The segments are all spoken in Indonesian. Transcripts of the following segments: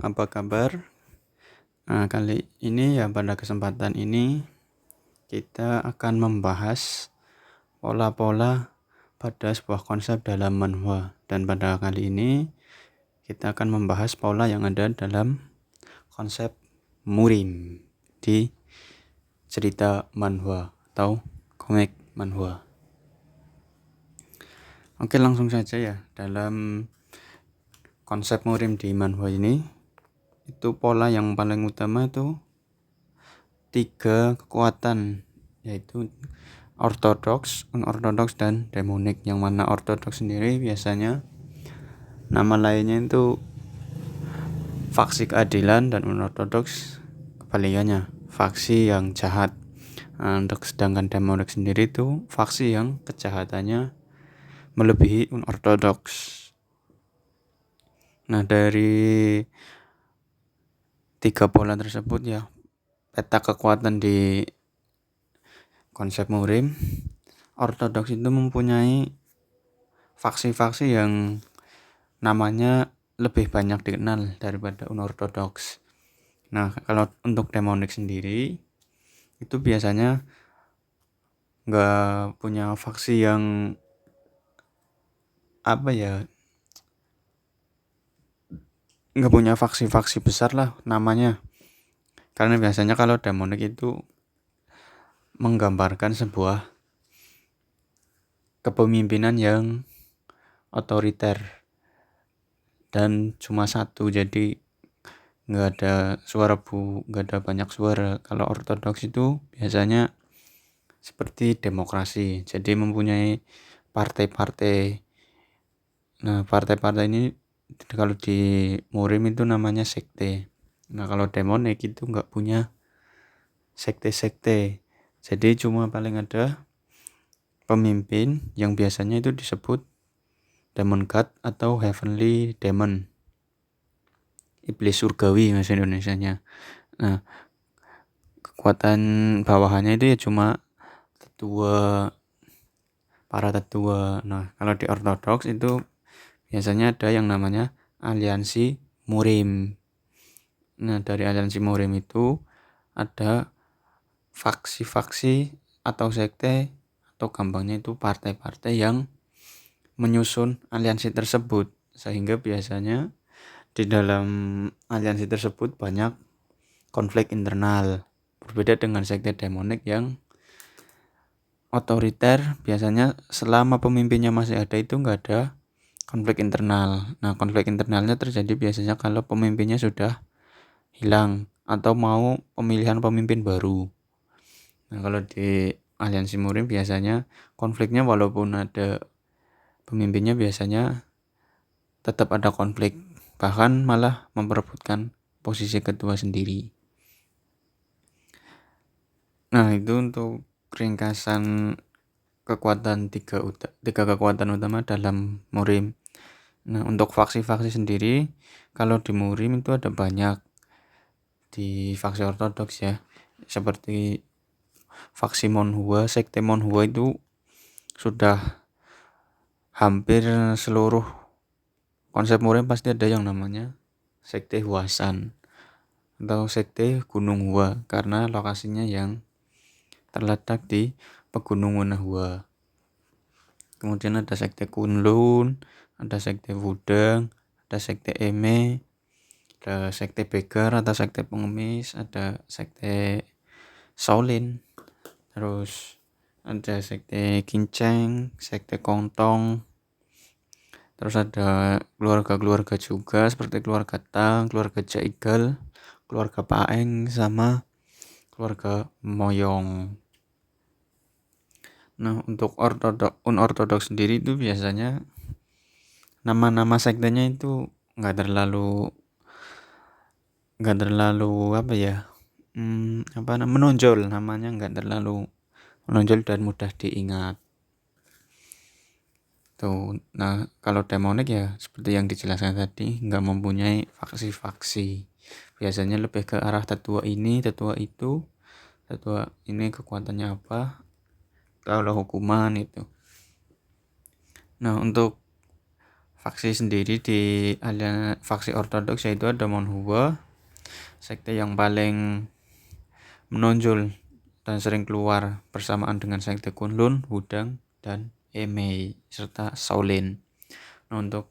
Apa kabar? Kali ini pada kesempatan ini kita akan membahas pola-pola pada sebuah konsep dalam manhwa, dan pada kali ini kita akan membahas pola yang ada dalam konsep murim di cerita manhwa atau komik manhwa. Oke, langsung saja ya. Dalam konsep murim di manhwa ini, itu pola yang paling utama itu 3 kekuatan, yaitu ortodoks, unortodoks, dan demonik. Yang mana ortodoks sendiri biasanya nama lainnya itu faksi keadilan, dan unortodoks kebalikannya, faksi yang jahat. Untuk sedangkan demonik sendiri itu faksi yang kejahatannya melebihi unortodoks. Nah, dari 3 pola tersebut ya, peta kekuatan di konsep murim, ortodoks itu mempunyai faksi-faksi yang namanya lebih banyak dikenal daripada unortodoks. Nah, kalau untuk demonik sendiri itu biasanya nggak punya faksi yang nggak punya faksi-faksi besar lah namanya, karena biasanya kalau demonik itu menggambarkan sebuah kepemimpinan yang otoriter dan cuma satu, jadi nggak ada nggak ada banyak suara. Kalau ortodoks itu biasanya seperti demokrasi, jadi mempunyai partai-partai. Nah, partai-partai ini kalau di murim itu namanya sekte. Nah, kalau demonik itu nggak punya sekte-sekte, jadi cuma paling ada pemimpin yang biasanya itu disebut demon god atau heavenly demon, iblis surgawi bahasa Indonesianya. Nah, kekuatan bawahannya itu ya cuma para tetua. Nah, kalau di ortodoks itu biasanya ada yang namanya aliansi murim. Nah, dari aliansi murim itu ada faksi-faksi atau sekte, atau gampangnya itu partai-partai yang menyusun aliansi tersebut, sehingga biasanya di dalam aliansi tersebut banyak konflik internal. Berbeda dengan sekte demonik yang otoriter, biasanya selama pemimpinnya masih ada itu nggak ada konflik internal. Nah, konflik internalnya terjadi biasanya kalau pemimpinnya sudah hilang atau mau pemilihan pemimpin baru. Nah, kalau di aliansi murim biasanya konfliknya walaupun ada pemimpinnya biasanya tetap ada konflik, bahkan malah memperebutkan posisi ketua sendiri. Nah, itu untuk ringkasan kekuatan tiga kekuatan utama dalam murim. Nah, untuk faksi-faksi sendiri, kalau di murim itu ada banyak. Di faksi ortodoks ya, seperti faksi Monhua, sekte Monhua itu sudah hampir seluruh konsep murim pasti ada yang namanya sekte Huasan atau sekte Gunung Hua, karena lokasinya yang terletak di pegunungan Hua. Kemudian ada sekte Kunlun, ada sekte Wudang, ada sekte Eme, ada sekte Begar atau sekte pengemis, ada sekte Shaolin, terus ada sekte Kinceng, sekte Kongtong, terus ada keluarga-keluarga juga seperti keluarga Tang, keluarga Jaigal, keluarga Paeng, sama keluarga Moyong. Nah, untuk unortodoks sendiri itu biasanya nama-nama sektenya itu nggak terlalu menonjol, namanya nggak terlalu menonjol dan mudah diingat tuh. Nah, kalau demonik ya seperti yang dijelaskan tadi, nggak mempunyai faksi-faksi, biasanya lebih ke arah tetua ini, tetua itu, tetua ini kekuatannya apa, kalau hukuman itu. Nah, untuk faksi sendiri di faksi ortodoks, yaitu ada Monhua, sekte yang paling menonjol dan sering keluar bersamaan dengan sekte Kunlun, Wudang, dan Emei, serta Shaolin. Nah, untuk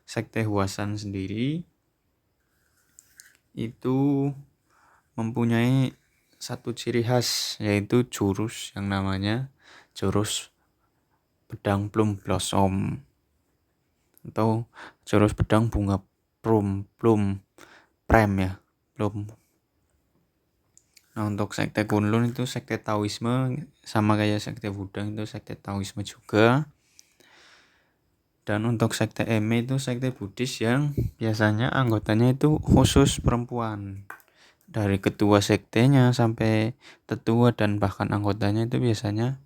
sekte Huasan sendiri itu mempunyai satu ciri khas, yaitu jurus yang namanya jurus pedang plum blossom atau jurus pedang bunga plum prem ya, plum. Nah, untuk sekte Kunlun itu sekte Taoisme, sama kayak sekte Wudang itu sekte Taoisme juga. Dan untuk sekte Emei itu sekte Buddhis yang biasanya anggotanya itu khusus perempuan. Dari ketua sektenya sampai tetua dan bahkan anggotanya itu biasanya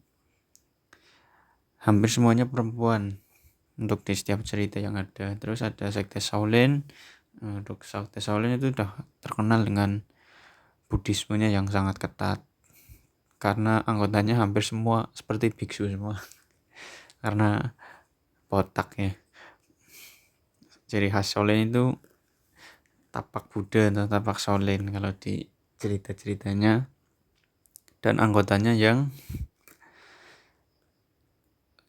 hampir semuanya perempuan untuk di setiap cerita yang ada. Terus ada sekte Shaolin. Untuk sekte Shaolin itu udah terkenal dengan Buddhismenya yang sangat ketat, karena anggotanya hampir semua seperti biksu semua karena botak ya. Ciri khas Shaolin itu tapak Buddha atau tapak Shaolin kalau di cerita-ceritanya, dan anggotanya yang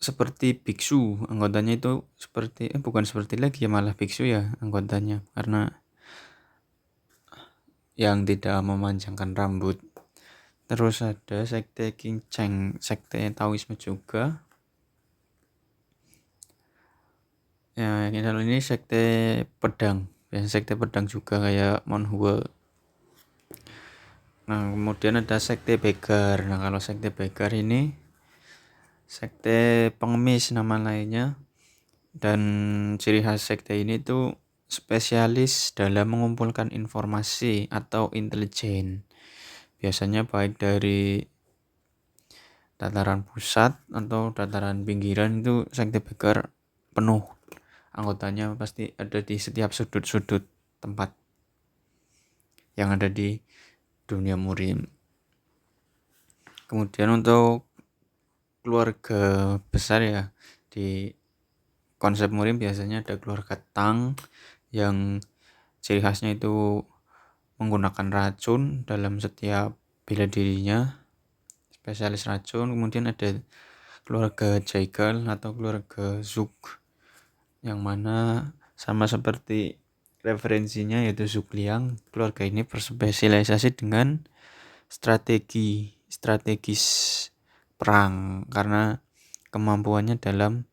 seperti biksu. Anggotanya itu seperti bukan seperti lagi ya, malah biksu ya anggotanya, karena yang tidak memanjangkan rambut. Terus ada sekte Qingcheng, sekte Taoisme juga. Ya, ini sekte pedang. Ya, sekte pedang juga kayak Monhua. Nah, kemudian ada sekte Begar. Nah, kalau sekte Begar ini sekte pengemis nama lainnya. Dan ciri khas sekte ini tuh spesialis dalam mengumpulkan informasi atau intelijen. Biasanya baik dari dataran pusat atau dataran pinggiran, itu sekte Begar penuh. Anggotanya pasti ada di setiap sudut-sudut tempat yang ada di dunia murim. Kemudian untuk keluarga besar ya, di konsep murim biasanya ada keluarga Tang yang ciri khasnya itu menggunakan racun dalam setiap bela dirinya, spesialis racun. Kemudian ada keluarga Jaegal atau keluarga Zhou, yang mana sama seperti referensinya yaitu Zhuge Liang. Keluarga ini berspesialisasi dengan strategis perang karena kemampuannya dalam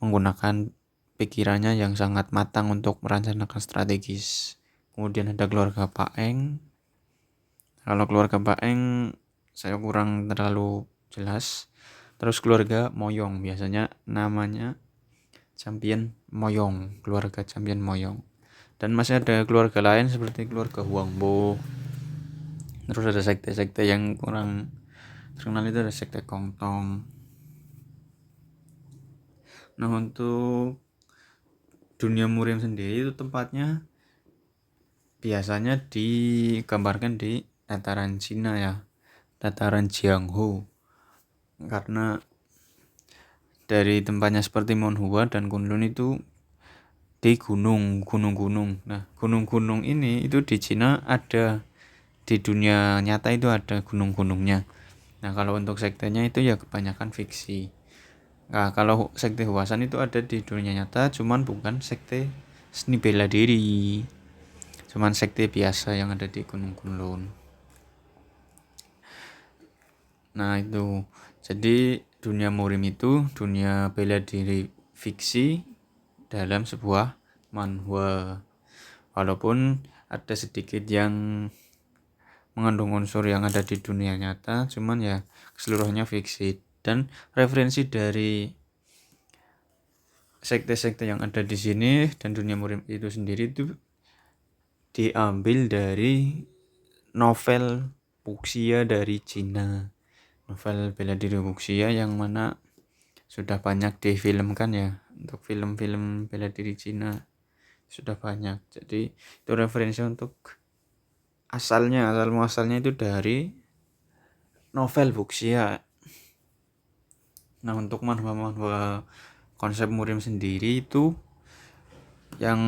menggunakan pikirannya yang sangat matang untuk merencanakan strategis. Kemudian ada keluarga Paeng. Kalau keluarga Paeng saya kurang terlalu jelas. Terus keluarga Moyong, biasanya namanya Champion Moyong, keluarga Champion Moyong. Dan masih ada keluarga lain seperti keluarga Huangbo. Terus ada sekte-sekte yang kurang terkenal, itu ada sekte Kongtong. Nah, untuk dunia murim sendiri itu tempatnya biasanya digambarkan di dataran Cina ya, dataran Jianghu, karena dari tempatnya seperti Monhua dan Kunlun itu di gunung-gunung. Nah, gunung-gunung ini itu di Cina ada, di dunia nyata itu ada gunung-gunungnya. Nah, kalau untuk sektenya itu ya kebanyakan fiksi. Nah, kalau sekte Huasan itu ada di dunia nyata, cuman bukan sekte seni bela diri, cuman sekte biasa yang ada di Gunung Kunlun. Nah, itu jadi dunia murim itu dunia bela diri fiksi dalam sebuah manhwa, walaupun ada sedikit yang mengandung unsur yang ada di dunia nyata, cuman ya keseluruhannya fiksi. Dan referensi dari sekte-sekte yang ada di sini dan dunia murim itu sendiri itu diambil dari novel Wuxia dari Cina, novel bela diri Wuxia yang mana sudah banyak difilmkan ya. Untuk film-film bela diri Cina sudah banyak. Jadi itu referensi untuk asal muasalnya itu dari novel Wuxia. Nah, untuk manhwa konsep murim sendiri itu Yang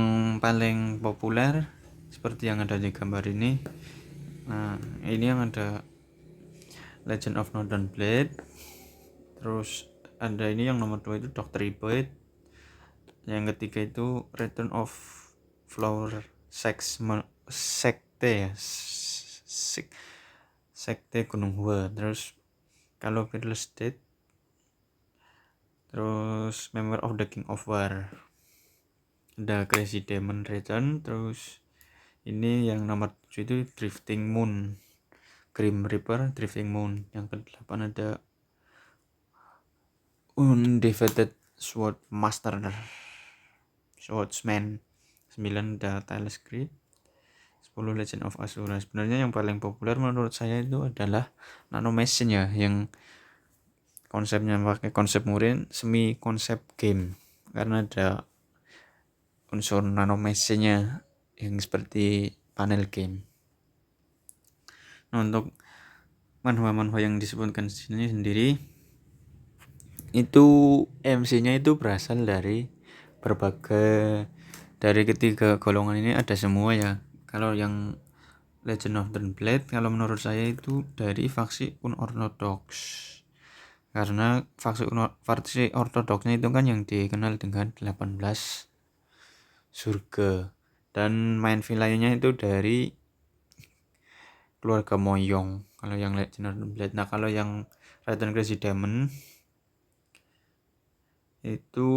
paling populer seperti yang ada di gambar ini. Nah, ini yang ada Legend of Northern Blade. Terus ada ini yang nomor 2 itu Dr. Ibit. Yang ketiga itu Return of Flower Sekte ya. Sekte Gunung Hua. Terus kalau Fearless Dead, terus Member of the King of War, ada Crazy Demon Return. Terus ini yang nomor 7 itu Drifting Moon, Grim Reaper Drifting Moon. Yang ke-8 ada Undefeated Swordsman. 9 ada Tails Grid. 10 Legend of Asura. Sebenarnya yang paling populer menurut saya itu adalah Nano Machine ya, yang konsepnya pakai konsep Murin, semi konsep game, karena ada unsur Nano Machine-nya yang seperti panel game. Nah, untuk manhwa-manhwa yang disebutkan di sini sendiri itu MC-nya itu berasal dari berbagai, dari ketiga golongan ini ada semua ya. Kalau yang Legend of the Blade kalau menurut saya itu dari faksi unorthodox, karena faksi ortodoksnya itu kan yang dikenal dengan 18 surga, dan main vilayahnya itu dari keluarga Moyong kalau yang Legend of the Blade. Nah, kalau yang Return Crazy Demon itu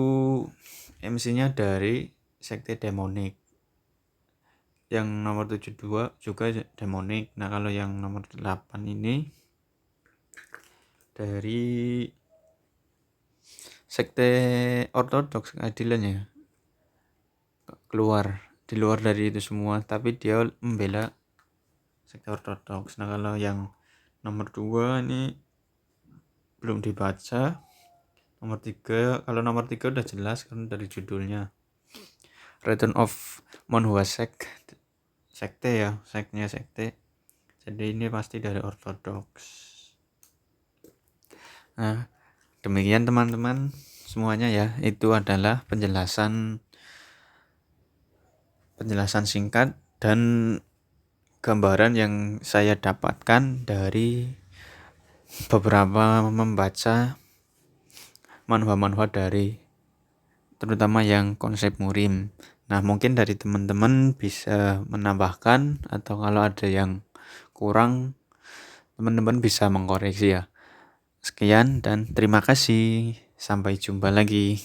MC-nya dari sekte demonik. Yang nomor 72 juga demonik. Nah, kalau yang nomor 8 ini dari sekte ortodoks keadilannya, di luar dari itu semua, tapi dia membela sekte ortodoks. Nah, kalau yang nomor 2 ini belum dibaca. Kalau nomor 3 udah jelas kan dari judulnya, Return of Monhua sekte ya, sekte. Jadi ini pasti dari ortodoks. Nah, demikian teman-teman semuanya ya, itu adalah penjelasan singkat dan gambaran yang saya dapatkan dari beberapa membaca manhwa-manhwa dari terutama yang konsep Murim. Nah, mungkin dari teman-teman bisa menambahkan, atau kalau ada yang kurang teman-teman bisa mengkoreksi ya. Sekian dan terima kasih. Sampai jumpa lagi.